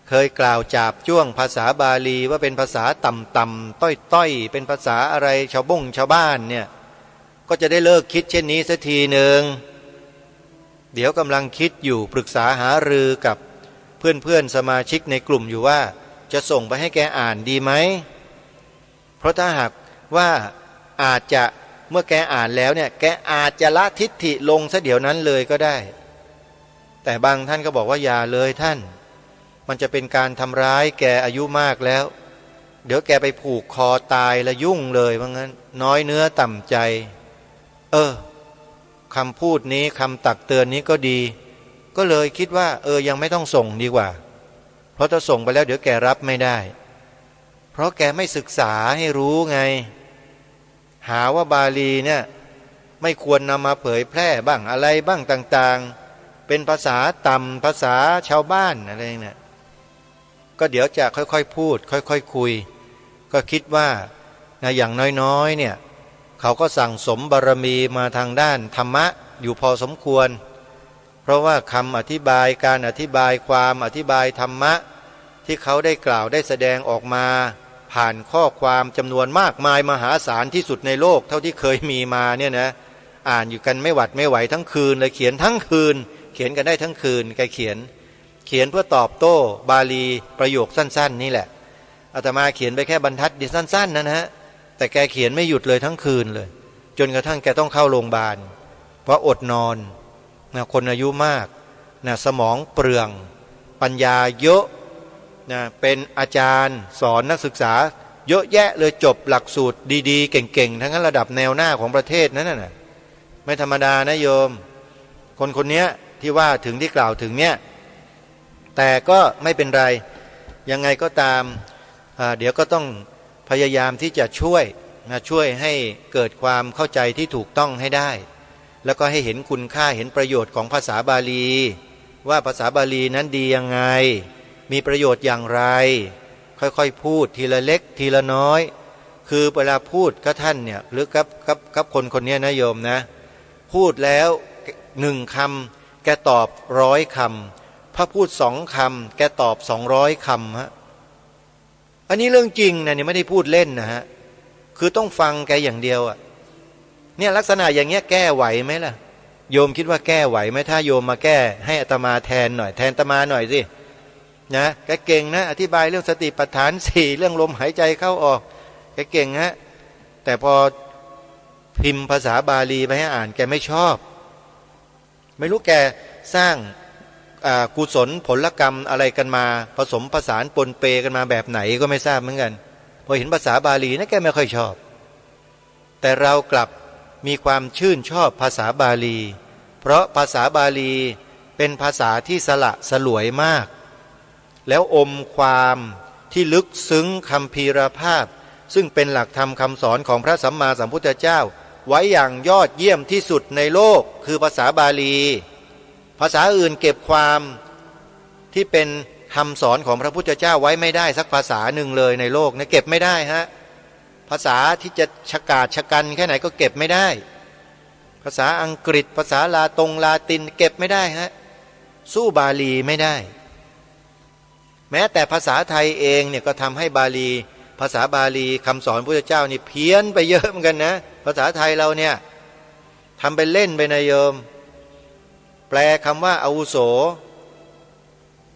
เคยกล่าวจาบจ้วงภาษาบาลีว่าเป็นภาษาต่ำๆต้อยๆเป็นภาษาอะไรชาวบ้านเนี่ยก็จะได้เลิกคิดเช่นนี้สักทีหนึ่งเดี๋ยวกำลังคิดอยู่ปรึกษาหารือกับเพื่อนๆสมาชิกในกลุ่มอยู่ว่าจะส่งไปให้แกอ่านดีไหมเพราะถ้าหากว่าอาจจะเมื่อแกอ่านแล้วเนี่ยแกอาจจะละทิฏฐิลงซะเดี๋ยวนั้นเลยก็ได้แต่บางท่านก็บอกว่าอย่าเลยท่านมันจะเป็นการทำร้ายแกอายุมากแล้วเดี๋ยวแกไปผูกคอตายแล้วยุ่งเลยว่างั้นน้อยเนื้อต่ำใจคำพูดนี้คำตักเตือนนี้ก็ดีก็เลยคิดว่ายังไม่ต้องส่งดีกว่าเพราะถ้าส่งไปแล้วเดี๋ยวแกรับไม่ได้เพราะแกไม่ศึกษาให้รู้ไงหาว่าบาลีเนี่ยไม่ควรนำมาเผยแพร่บ้างอะไรบ้างต่างๆเป็นภาษาต่ำภาษาชาวบ้านอะไรเนี่ยก็เดี๋ยวจะค่อยๆพูดค่อยๆคุยก็คิดว่าอย่างน้อยๆเนี่ยเขาก็สั่งสมบารมีมาทางด้านธรรมะอยู่พอสมควรเพราะว่าคำอธิบายการอธิบายความอธิบายธรรมะที่เขาได้กล่าวได้แสดงออกมาผ่านข้อความจำนวนมากมายมหาศาลที่สุดในโลกเท่าที่เคยมีมาเนี่ยนะอ่านอยู่กันไม่หวัดไม่ไหวทั้งคืนเลยเขียนทั้งคืนเขียนกันได้ทั้งคืนแกเขียนเพื่อตอบโต้บาลีประโยคสั้นๆนี่แหละอาตมาเขียนไปแค่บรรทัดเดียวสั้นๆนะฮะแต่แกเขียนไม่หยุดเลยทั้งคืนเลยจนกระทั่งแกต้องเข้าโรงพยาบาลเพราะอดนอน นะคนอายุมากนะสมองเปลืองปัญญาเยอะนะเป็นอาจารย์สอนนักศึกษาเยอะแยะเลยจบหลักสูตรดีๆเก่งๆทั้งนั้นระดับแนวหน้าของประเทศนั้นน่ะไม่ธรรมดานะโยมคนคนนี้ที่ว่าถึงที่กล่าวถึงเนี่ยแต่ก็ไม่เป็นไรยังไงก็ตามเดี๋ยวก็ต้องพยายามที่จะช่วยให้เกิดความเข้าใจที่ถูกต้องให้ได้แล้วก็ให้เห็นคุณค่าเห็นประโยชน์ของภาษาบาลีว่าภาษาบาลีนั้นดียังไงมีประโยชน์อย่างไรค่อยๆพูดทีละเล็กทีละน้อยคือเวลาพูดกับท่านเนี่ยหรือกับคนคนนี้นะโยมนะพูดแล้ว1 คำแกตอบ100 คำพระพูด2 คำแกตอบ200 คำฮะอันนี้เรื่องจริงนะเนี่ยไม่ได้พูดเล่นนะฮะคือต้องฟังแกอย่างเดียวอ่ะเนี่ยลักษณะอย่างเงี้ยแก้ไหวไหมล่ะโยมคิดว่าแก้ไหวไหมถ้าโยมมาแก้ให้อาตมาแทนหน่อยแทนอาตมาหน่อยสินะแกเก่งนะอธิบายเรื่องสติปัฏฐาน4เรื่องลมหายใจเข้าออกแกเก่งฮะแต่พอพิมพ์ภาษาบาลีไปให้อ่านแกไม่ชอบไม่รู้แกสร้างกุศลผลกรรมอะไรกันมาผสมผสานปนเปกันมาแบบไหนก็ไม่ทราบเหมือนกันพอเห็นภาษาบาลีนะแกไม่ค่อยชอบแต่เรากลับมีความชื่นชอบภาษาบาลีเพราะภาษาบาลีเป็นภาษาที่สละสลวยมากแล้วอมความที่ลึกซึ้งคัมภีรภาพซึ่งเป็นหลักธรรมคำสอนของพระสัมมาสัมพุทธเจ้าไว้อย่างยอดเยี่ยมที่สุดในโลกคือภาษาบาลีภาษาอื่นเก็บความที่เป็นคำสอนของพระพุทธเจ้าไว้ไม่ได้สักภาษาหนึ่งเลยในโลกนะเก็บไม่ได้ฮะภาษาที่จะฉกาจฉกันแค่ไหนก็เก็บไม่ได้ภาษาอังกฤษภาษาลาตินเก็บไม่ได้ฮะสู้บาลีไม่ได้แม้แต่ภาษาไทยเองเนี่ยก็ทำให้บาลีภาษาบาลีคำสอนพระพุทธเจ้านี่เพี้ยนไปเยอะเหมือนกันนะภาษาไทยเราเนี่ยทำไปเล่นไปนะโยมแปลคำว่าอาวุโส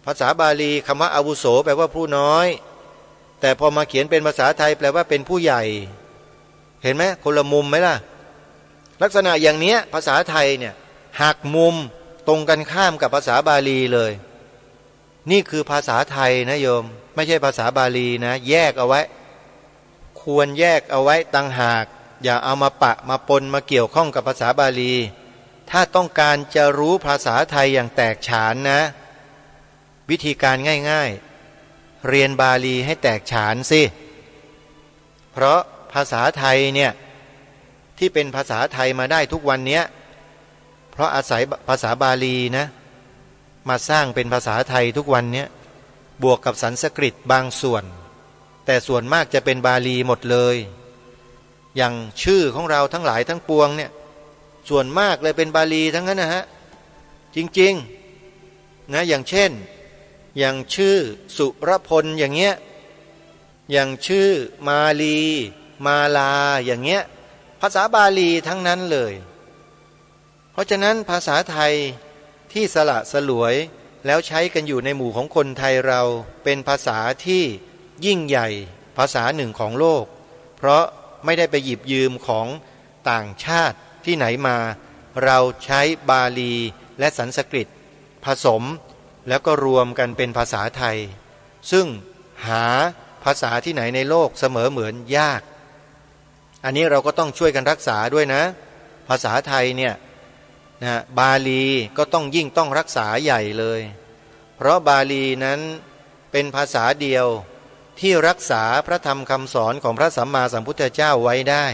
ภาษาบาลีคำว่าอาวุโสแปลว่าผู้น้อยแต่พอมาเขียนเป็นภาษาไทยแปลว่าเป็นผู้ใหญ่เห็นไหมคนละมุมไหมล่ะลักษณะอย่างนี้ภาษาไทยเนี่ยหักมุมตรงกันข้ามกับภาษาบาลีเลยนี่คือภาษาไทยนะโยมไม่ใช่ภาษาบาลีนะแยกเอาไว้ควรแยกเอาไว้ต่างหากอย่าเอามาปะมาปนมาเกี่ยวข้องกับภาษาบาลีถ้าต้องการจะรู้ภาษาไทยอย่างแตกฉานนะวิธีการง่ายๆเรียนบาลีให้แตกฉานสิเพราะภาษาไทยเนี่ยที่เป็นภาษาไทยมาได้ทุกวันนี้เพราะอาศัยภาษาบาลีนะมาสร้างเป็นภาษาไทยทุกวันนี้บวกกับสันสกฤตบางส่วนแต่ส่วนมากจะเป็นบาลีหมดเลยอย่างชื่อของเราทั้งหลายทั้งปวงเนี่ยส่วนมากเลยเป็นบาลีทั้งนั้นนะฮะจริงๆนะอย่างเช่นอย่างชื่อสุรพลอย่างเงี้ยอย่างชื่อมาลีมาลาอย่างเงี้ยภาษาบาลีทั้งนั้นเลยเพราะฉะนั้นภาษาไทยที่สละสลวยแล้วใช้กันอยู่ในหมู่ของคนไทยเราเป็นภาษาที่ยิ่งใหญ่ภาษาหนึ่งของโลกเพราะไม่ได้ไปหยิบยืมของต่างชาติที่ไหนมาเราใช้บาลีและสันสกฤตผสมแล้วก็รวมกันเป็นภาษาไทยซึ่งหาภาษาที่ไหนในโลกเสมอเหมือนยากอันนี้เราก็ต้องช่วยกันรักษาด้วยนะภาษาไทยเนี่ยนะบาลีก็ต้องยิ่งต้องรักษาใหญ่เลยเพราะบาลีนั้นเป็นภาษาเดียวที่รักษาพระธรรมคำสอนของพระสัมมาสัมพุทธเจ้าไว้ได้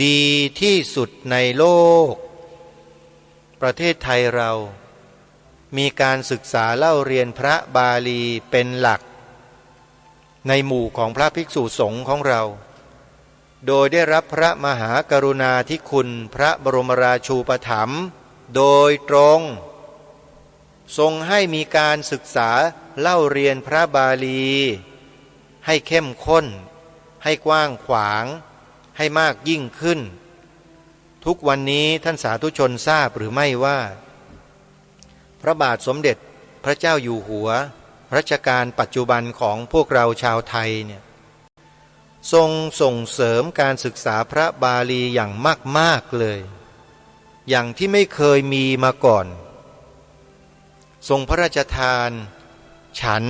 ดีที่สุดในโลกประเทศไทยเรามีการศึกษาเล่าเรียนพระบาลีเป็นหลักในหมู่ของพระภิกษุสงฆ์ของเราโดยได้รับพระมหากรุณาธิคุณพระบรมราชูปถัมภ์โดยตรงทรงให้มีการศึกษาเล่าเรียนพระบาลีให้เข้มข้นให้กว้างขวางให้มากยิ่งขึ้นทุกวันนี้ท่านสาธุชนทราบหรือไม่ว่าพระบาทสมเด็จพระเจ้าอยู่หัวรัชกาลปัจจุบันของพวกเราชาวไทยเนี่ยทรงส่งเสริมการศึกษาพระบาลีอย่างมากๆเลย อย่างที่ไม่เคยมีมาก่อนทรงพระราชทานฉัน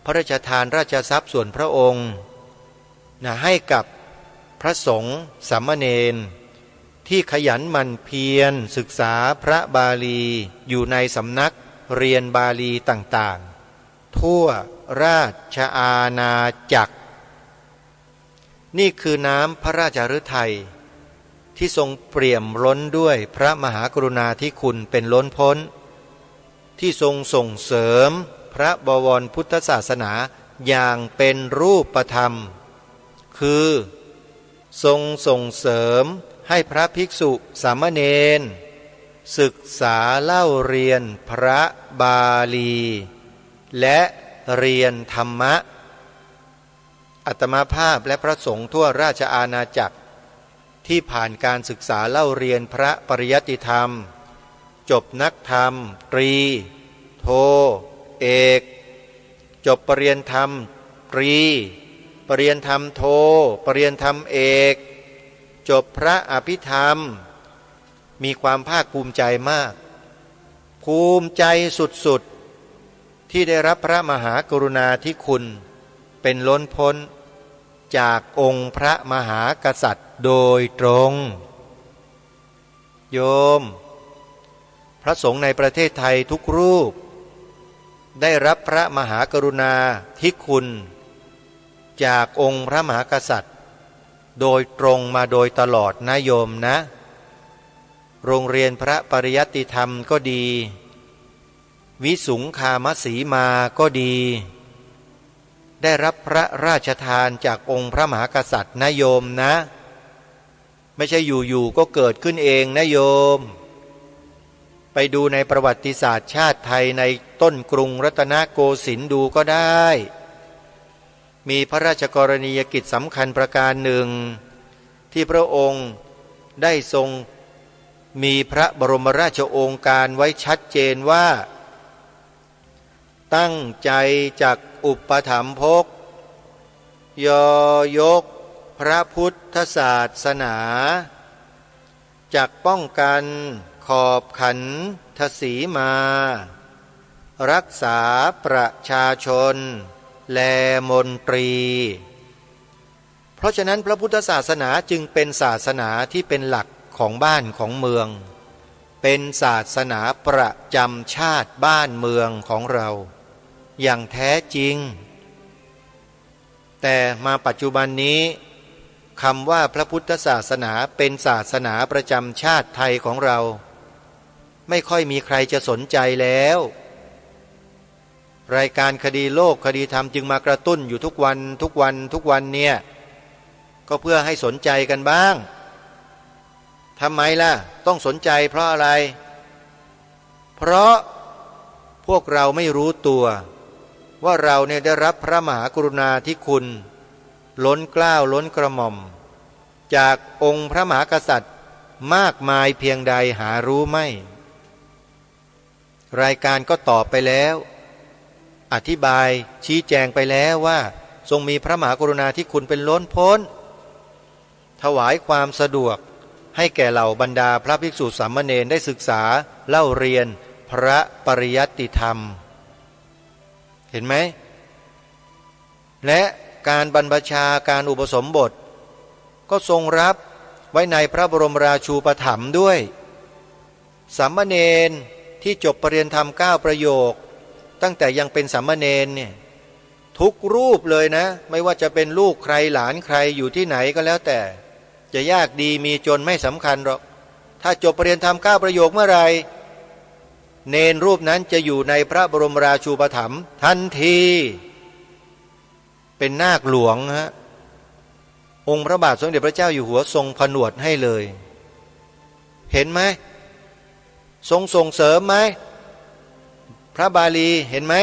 พระราชทานราชทรัพย์ส่วนพระองค์ให้กับพระสงฆ์สามเณรที่ขยันหมั่นเพียรศึกษาพระบาลีอยู่ในสำนักเรียนบาลีต่างๆทั่วราชอาณาจักรนี่คือน้ำพระราชฤทัยที่ทรงเปี่ยมล้นด้วยพระมหากรุณาธิคุณเป็นล้นพ้นที่ทรงส่งเสริมพระบวรพุทธศาสนาอย่างเป็นรูปธรรมคือทรงส่งเสริมให้พระภิกษุสามเณรศึกษาเล่าเรียนพระบาลีและเรียนธรรมะอาตมาภาพและพระสงฆ์ทั่วราชอาณาจักรที่ผ่านการศึกษาเล่าเรียนพระปริยัติธรรมจบนักธรรมตรีโทเอกจบปริญญาธรรมตรีปริญญาธรรมโทปริญญาธรรมเอกจบพระอภิธรรมมีความภาคภูมิใจมากภูมิใจสุดๆที่ได้รับพระมหากรุณาธิคุณเป็นล้นพ้นจากองค์พระมหากษัตริย์โดยตรงโยมพระสงฆ์ในประเทศไทยทุกรูปได้รับพระมหากรุณาธิคุณจากองค์พระมหากษัตริย์โดยตรงมาโดยตลอดนะโยมนะโรงเรียนพระปริยัติธรรมก็ดีวิสุงคามสีมาก็ดีได้รับพระราชทานจากองค์พระมหากษัตริย์นะโยมนะไม่ใช่อยู่ๆก็เกิดขึ้นเองนะโยมไปดูในประวัติศาสตร์ชาติไทยในต้นกรุงรัตนโกสินทร์ดูก็ได้มีพระราชกรณียกิจสำคัญประการหนึ่งที่พระองค์ได้ทรงมีพระบรมราชโองการไว้ชัดเจนว่าตั้งใจจักอุปถัมภกยกพระพุทธศาสนาจักป้องกันขอบขันธสีมารักษาประชาชนและมนตรีเพราะฉะนั้นพระพุทธศาสนาจึงเป็นศาสนาที่เป็นหลักของบ้านของเมืองเป็นศาสนาประจำชาติบ้านเมืองของเราอย่างแท้จริงแต่มาปัจจุบันนี้คำว่าพระพุทธศาสนาเป็นศาสนาประจำชาติไทยของเราไม่ค่อยมีใครจะสนใจแล้วรายการคดีโลกคดีธรรมจึงมากระตุ้นอยู่ทุกวันเนี่ยก็เพื่อให้สนใจกันบ้างทำไมล่ะต้องสนใจเพราะอะไรเพราะพวกเราไม่รู้ตัวว่าเราเนี่ยได้รับพระมหากรุณาธิคุณล้นเกล้าล้นกระหม่อมจากองค์พระมหากษัตริย์มากมายเพียงใดหารู้ไม่รายการก็ตอบไปแล้วอธิบายชี้แจงไปแล้วว่าทรงมีพระมหากรุณาธิคุณเป็นล้นพ้นถวายความสะดวกให้แก่เหล่าบรรดาพระภิกษุสามเณรได้ศึกษาเล่าเรียนพระปริยัติธรรมเห็นไหมและการบรรพชาการอุปสมบทก็ทรงรับไว้ในพระบรมราชูปถัมภ์ด้วยสามเณรที่จบปริญญาธรรม9ประโยคตั้งแต่ยังเป็นสามเณรเนี่ยทุกรูปเลยนะไม่ว่าจะเป็นลูกใครหลานใครอยู่ที่ไหนก็แล้วแต่จะยากดีมีจนไม่สำคัญหรอกถ้าจบปริญญาธรรม9ประโยคเมื่อไรเนรรูปนั้นจะอยู่ในพระบรมราชูปถัมภ์ทันทีเป็นนาคหลวงฮะองค์พระบาทสมเด็จพระเจ้าอยู่หัวทรงผนวดให้เลยเห็นไหมทรงส่งเสริมไหมพระบาลีเห็นไหม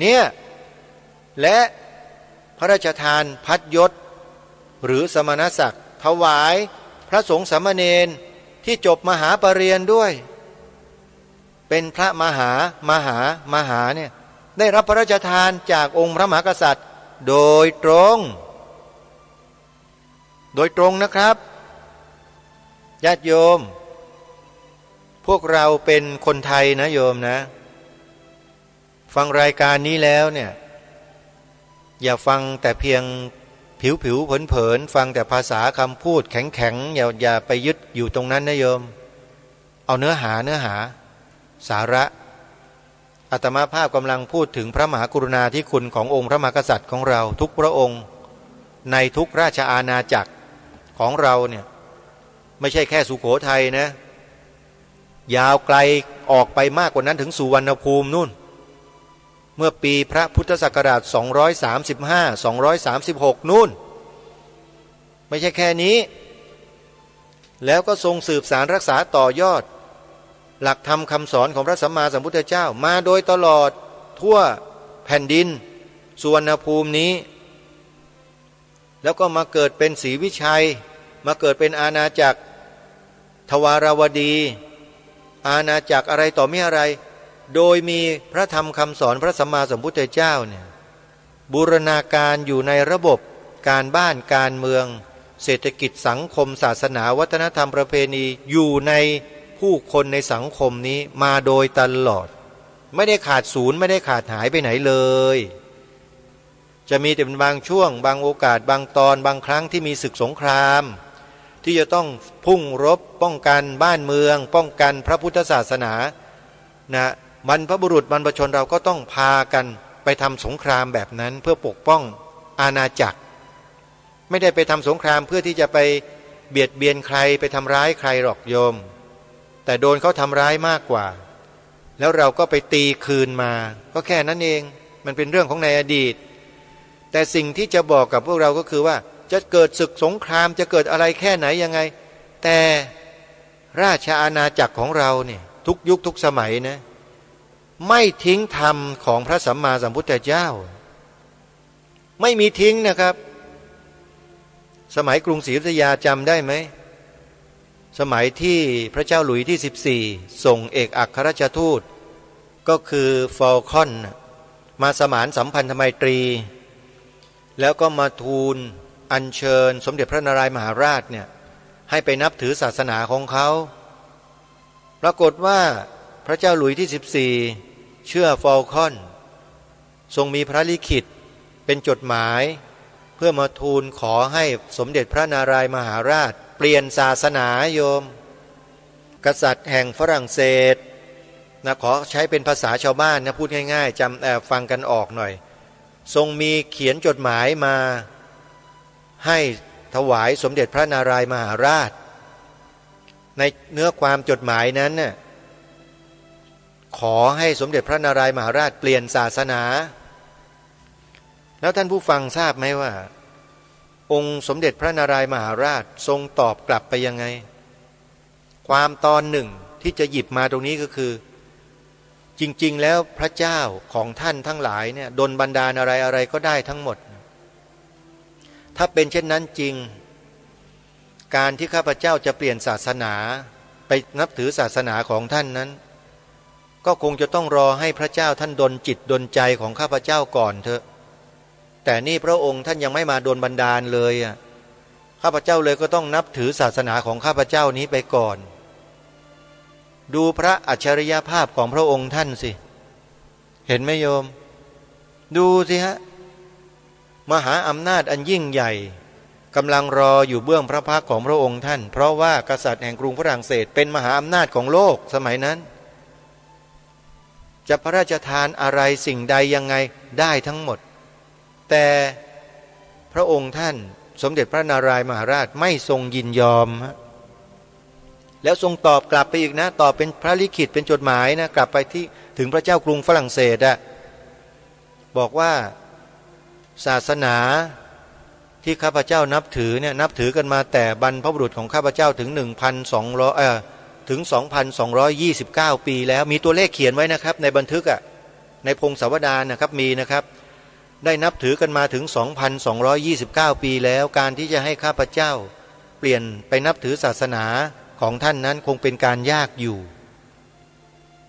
เนี่ยและพระราชทานพัดยศหรือสมณศักดิ์ถวายพระสงฆ์สามเณรที่จบมหาปรริญญาด้วยเป็นพระมหาเนี่ยได้รับพระราชทานจากองค์พระมหากษัตริย์โดยตรงนะครับญาติโยม พวกเราเป็นคนไทยนะโยมนะฟังรายการนี้แล้วเนี่ยอย่าฟังแต่เพียงผิวเผินฟังแต่ภาษาคำพูดแข็งอย่าไปยึดอยู่ตรงนั้นนะโยมเอาเนื้อหาสาระอาตมาภาพกำลังพูดถึงพระมหากรุณาธิคุณขององค์พระมหากษัตริย์ของเราทุกพระองค์ในทุกราชอาณาจักรของเราเนี่ยไม่ใช่แค่สุโขทัยนะยาวไกลออกไปมากกว่านั้นถึงสุวรรณภูมินู่นเมื่อปีพระพุทธศักราช235 236นู่นไม่ใช่แค่นี้แล้วก็ทรงสืบสารรักษาต่อยอดหลักธรรมคำสอนของพระสัมมาสัมพุทธเจ้ามาโดยตลอดทั่วแผ่นดินสุวรรณภูมินี้แล้วก็มาเกิดเป็นศรีวิชัยมาเกิดเป็นอาณาจักรทวารวดีอาณาจักรอะไรต่อมีอะไรโดยมีพระธรรมคำสอนพระสัมมาสัมพุทธเจ้าเนี่ยบูรณาการอยู่ในระบบการบ้านการเมืองเศรษฐกิจสังคมศาสนาวัฒนธรรมประเพณีอยู่ในผู้คนในสังคมนี้มาโดยตลอดไม่ได้ขาดศูนย์ไม่ได้ขาดหายไปไหนเลยจะมีแต่เป็นบางช่วงบางโอกาสบางตอนบางครั้งที่มีศึกสงครามที่จะต้องพุ่งรบป้องกันบ้านเมืองป้องกันพระพุทธศาสนานะบรรพบุรุษบรรพชนเราก็ต้องพากันไปทำสงครามแบบนั้นเพื่อปกป้องอาณาจักรไม่ได้ไปทำสงครามเพื่อที่จะไปเบียดเบียนใครไปทำร้ายใครหรอกโยมแต่โดนเขาทำร้ายมากกว่าแล้วเราก็ไปตีคืนมาก็แค่นั้นเองมันเป็นเรื่องของในอดีตแต่สิ่งที่จะบอกกับพวกเราก็คือว่าจะเกิดศึกสงครามจะเกิดอะไรแค่ไหนยังไงแต่ราชอาณาจักรของเราเนี่ยทุกยุคทุกสมัยนะไม่ทิ้งธรรมของพระสัมมาสัมพุทธเจ้าไม่มีทิ้งนะครับสมัยกรุงศรีอยุธยาจำได้ไหมสมัยที่พระเจ้าหลุยที่14ส่งเอกอัครราชทูตก็คือฟอลคอนมาสมานสัมพันธไมตรีแล้วก็มาทูลอัญเชิญสมเด็จพระนารายมหาราชเนี่ยให้ไปนับถือศาสนาของเขาปรากฏว่าพระเจ้าหลุยที่14เชื่อฟอลคอนทรงมีพระลิขิตเป็นจดหมายเพื่อมาทูลขอให้สมเด็จพระนารายมหาราชเปลี่ยนศาสนาโยมกษัตริย์แห่งฝรั่งเศสนะขอใช้เป็นภาษาชาวบ้านนะพูดง่ายๆจำฟังกันออกหน่อยทรงมีเขียนจดหมายมาให้ถวายสมเด็จพระนารายมหาราชในเนื้อความจดหมายนั้นน่ะขอให้สมเด็จพระนารายมหาราชเปลี่ยนศาสนาแล้วท่านผู้ฟังทราบไหมว่าองค์สมเด็จพระนารายมหาราชทรงตอบกลับไปยังไงความตอนหนึ่งที่จะหยิบมาตรงนี้ก็คือจริงๆแล้วพระเจ้าของท่านทั้งหลายเนี่ยดลบันดาลอะไรก็ได้ทั้งหมดถ้าเป็นเช่นนั้นจริงการที่ข้าพเจ้าจะเปลี่ยนศาสนาไปนับถือศาสนาของท่านนั้นก็คงจะต้องรอให้พระเจ้าท่านดลจิตดลใจของข้าพเจ้าก่อนเถอะแต่นี่พระองค์ท่านยังไม่มาดลบันดาลเลยข้าพเจ้าเลยก็ต้องนับถือศาสนาของข้าพเจ้านี้ไปก่อนดูพระอัจฉริยภาพของพระองค์ท่านสิเห็นไหมโยมดูสิฮะมหาอำนาจอันยิ่งใหญ่กำลังรออยู่เบื้องพระพักตร์ของพระองค์ท่านเพราะว่ากษัตริย์แห่งกรุงฝรั่งเศสเป็นมหาอำนาจของโลกสมัยนั้นจะพระราชทานอะไรสิ่งใดยังไงได้ทั้งหมดแต่พระองค์ท่านสมเด็จพระนารายมหาราชไม่ทรงยินยอมแล้วทรงตอบกลับไปอีกนะตอบเป็นพระลิขิตเป็นจดหมายนะกลับไปที่ถึงพระเจ้ากรุงฝรั่งเศสบอกว่าศาสนาที่ข้าพเจ้านับถือเนี่ยนับถือกันมาแต่บรรพบุรุษของข้าพเจ้าถึง 1,200 ถึง 2,229 ปีแล้วมีตัวเลขเขียนไว้นะครับในบันทึกในพงศาวดารนะครับมีนะครับได้นับถือกันมาถึง 2,229 ปีแล้วการที่จะให้ข้าพเจ้าเปลี่ยนไปนับถือศาสนาของท่านนั้นคงเป็นการยากอยู่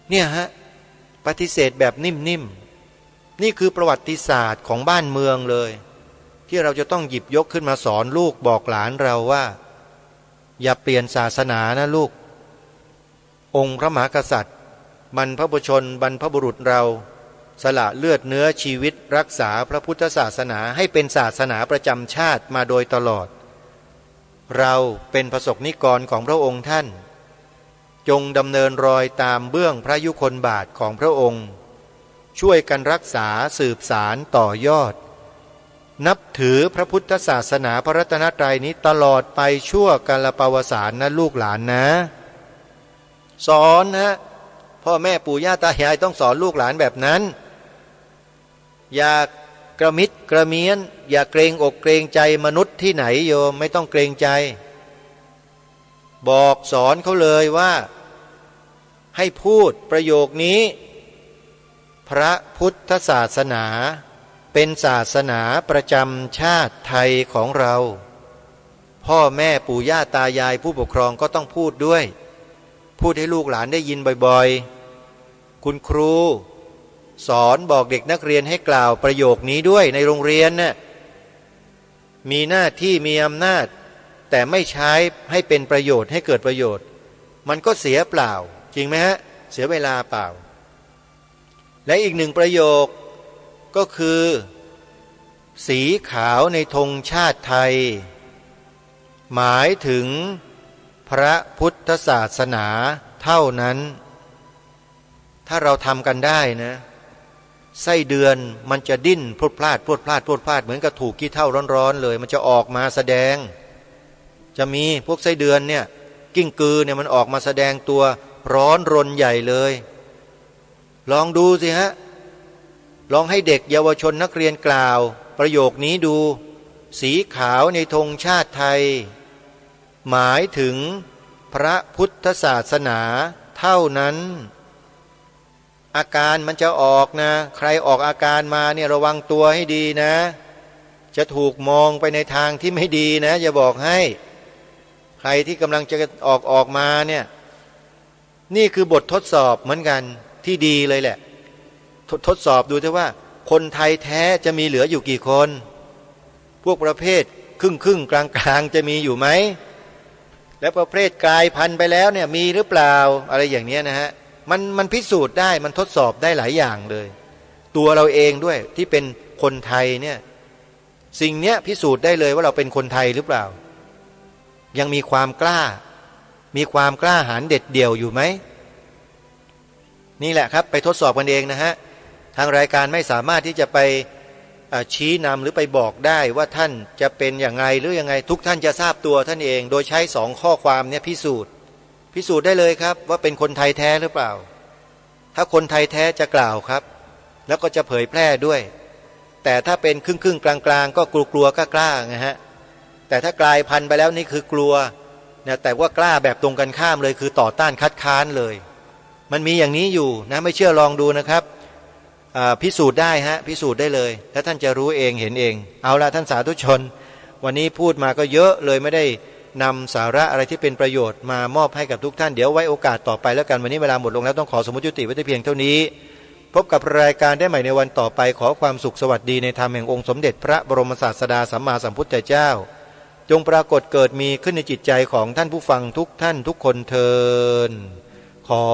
เนี่ยฮะปฏิเสธแบบนิ่มๆนี่คือประวัติศาสตร์ของบ้านเมืองเลยที่เราจะต้องหยิบยกขึ้นมาสอนลูกบอกหลานเราว่าอย่าเปลี่ยนศาสนานะลูก องค์พระมหากษัตริย์บรรพบุชนบรรพบุรุษเราสละเลือดเนื้อชีวิตรักษาพระพุทธศาสนาให้เป็นศาสนาประจำชาติมาโดยตลอดเราเป็นประสบนิกรของพระองค์ท่านจงดำเนินรอยตามเบื้องพระยุคลบาทของพระองค์ช่วยกันรักษาสืบสารต่อยอดนับถือพระพุทธศาสนาพระรัตนตรัยนี้ตลอดไปชั่วกาลปวสานนะลูกหลานนะสอนนะพ่อแม่ปู่ย่าตายายต้องสอนลูกหลานแบบนั้นอย่ากระมิดกระเมียนอย่าเกรงอกเกรงใจมนุษย์ที่ไหนโยมไม่ต้องเกรงใจบอกสอนเขาเลยว่าให้พูดประโยคนี้พระพุทธศาสนาเป็นศาสนาประจำชาติไทยของเราพ่อแม่ปู่ย่าตายายผู้ปกครองก็ต้องพูดด้วยพูดให้ลูกหลานได้ยินบ่อยๆคุณครูสอนบอกเด็กนักเรียนให้กล่าวประโยคนี้ด้วยในโรงเรียนน่ะมีหน้าที่มีอำนาจแต่ไม่ใช้ให้เป็นประโยชน์ให้เกิดประโยชน์มันก็เสียเปล่าจริงไหมฮะเสียเวลาเปล่าและอีกหนึ่งประโยคก็คือสีขาวในธงชาติไทยหมายถึงพระพุทธศาสนาเท่านั้นถ้าเราทำกันได้นะไส้เดือนมันจะดิ้นพรวดพลาดพรวดพลาดพรวดพลาดเหมือนกับถูกขี้เถ้าร้อนๆเลยมันจะออกมาแสดงจะมีพวกไส้เดือนเนี่ยกิ้งกือเนี่ยมันออกมาแสดงตัวร้อนรนใหญ่เลยลองดูสิฮะลองให้เด็กเยาวชนนักเรียนกล่าวประโยคนี้ดูสีขาวในธงชาติไทยหมายถึงพระพุทธศาสนาเท่านั้นอาการมันจะออกนะใครออกอาการมาเนี่ยระวังตัวให้ดีนะจะถูกมองไปในทางที่ไม่ดีนะอย่าบอกให้ใครที่กำลังจะออกมาเนี่ยนี่คือบททดสอบเหมือนกันที่ดีเลยแหละทดสอบดูเถอะว่าคนไทยแท้จะมีเหลืออยู่กี่คนพวกประเภทครึ่งกลางจะมีอยู่ไหมและประเภทกลายพันธุ์ไปแล้วเนี่ยมีหรือเปล่าอะไรอย่างนี้นะฮะมันพิสูจน์ได้มันทดสอบได้หลายอย่างเลยตัวเราเองด้วยที่เป็นคนไทยเนี่ยสิ่งเนี้ยพิสูจน์ได้เลยว่าเราเป็นคนไทยหรือเปล่ายังมีความกล้าหาญเด็ดเดี่ยวอยู่ไหมนี่แหละครับไปทดสอบกันเองนะฮะทางรายการไม่สามารถที่จะไปชี้นำหรือไปบอกได้ว่าท่านจะเป็นอย่างไรหรือยังไงทุกท่านจะทราบตัวท่านเองโดยใช้2ข้อความเนี่ยพิสูจน์ได้เลยครับว่าเป็นคนไทยแท้หรือเปล่าถ้าคนไทยแท้จะกล่าวครับแล้วก็จะเผยแพร่ด้วยแต่ถ้าเป็นครึ่งกลางก็กลัวกล้านะฮะแต่ถ้ากลายพันธุ์ไปแล้วนี่คือกลัวนะแต่ว่ากล้าแบบตรงกันข้ามเลยคือต่อต้านคัดค้านเลยมันมีอย่างนี้อยู่นะไม่เชื่อลองดูนะครับพิสูจน์ได้ฮะพิสูจน์ได้เลยแล้วท่านจะรู้เองเห็นเองเอาละท่านสาธุชนวันนี้พูดมาก็เยอะเลยไม่ได้นำสาระอะไรที่เป็นประโยชน์มามอบให้กับทุกท่านเดี๋ยวไว้โอกาสต่อไปแล้วกันวันนี้เวลาหมดลงแล้วต้องขอสมมุติยุติไว้แต่เพียงเท่านี้พบกับรายการได้ใหม่ในวันต่อไปขอความสุขสวัสดีในธรรมแห่งองค์สมเด็จพระบรมศาสดาสัมมาสัมพุทธเจ้าจงปรากฏเกิดมีขึ้นในจิตใจของท่านผู้ฟังทุกท่านทุกคนเทอญขอ